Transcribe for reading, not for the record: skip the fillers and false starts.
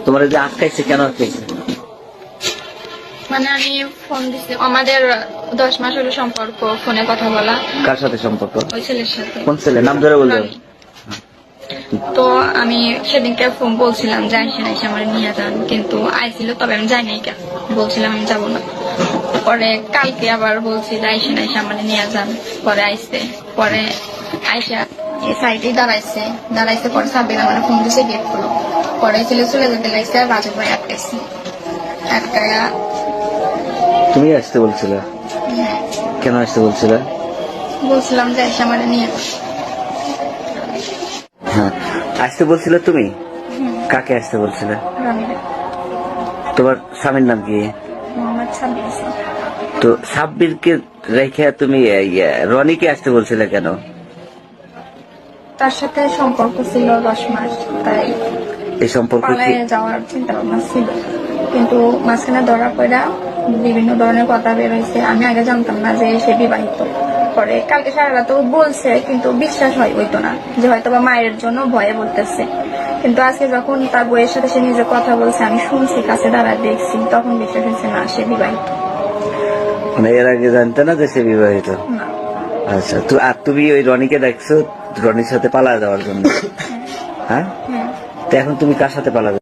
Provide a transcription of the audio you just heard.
তোমার যে আটকাইছে, কেন আটকাইছে? মানে আমি ফোন দিছি, আমাদের 10 মাস হলো সম্পর্ক, ফোনে কথা বলা। কার সাথে সম্পর্ক? ওই ছেলের সাথে। কোন ছেলে, নাম ধরে বলবে? রনি। তো আমি সেদিনকে ফোন বলছিলাম যে আইসেন, এসে আমার নিয়ে যান, কিন্তু আইছিল, তবে আমি যাই নাই কেন, বলছিলাম আমি যাবো না। পরে কালকে আবার বলছি যে আইসেন, এসে আমার নিয়ে যান। পরে আইসে, পরে আইসা এই সাইডে দাঁড়াইছে পরে সাব্বির আমার ফোন দিছে, গেট খুলো। পরে ছেলে চলে যেতে লাগছে, আর রাজু ভাই আটকাইছে। আটকায়া তুমি আসতে বলছিলে? কেন আসতে বলছিলে? বলছিলাম যে এসে আমার নিয়ে যান। হ্যাঁ, আসতে বলছিলে তুমি? কাকে আসতে বলছিলে? রনিরে। তোমার স্বামীর নাম কি? মোহাম্মদ সাব্বির ইসলাম। তো সাব্বিরকে রেখে তুমি রনিকে আসতে বলছিলে কেন? তার সাথে সম্পর্ক ছিল 10 মাস, তাই এই সম্পর্ক কি? পালায়ে যাওয়ার চিন্তা ভাবনা ছিল, কিন্তু মাঝখানে ধরা পড়া বিভিন্ন ধরনের কথা বের হয়েছে। আমি আগে জানতাম না যে সে বিবাহিত। পরে কালকে সারা রাত বলছে, কিন্তু বিশ্বাস হইতো না, যে হয়তো বা মায়ের জন্য ভয়ে বলতেছে। কিন্তু আজকে যখন তার বইয়ের সাথে সে নিজে কথা বলছে, আমি শুনছি, কাছে দাঁড়া দেখছি, তখন বিশ্বাস হয়েছে না, সে বিবাহিত। মানে এর আগে জানতে না যে সে বিবাহিত? না। আচ্ছা, আর তুমি ওই রনিকে দেখছো রনির সাথে পালা যাওয়ার জন্য? হ্যাঁ, তো এখন তুমি কার সাথে পালাবে?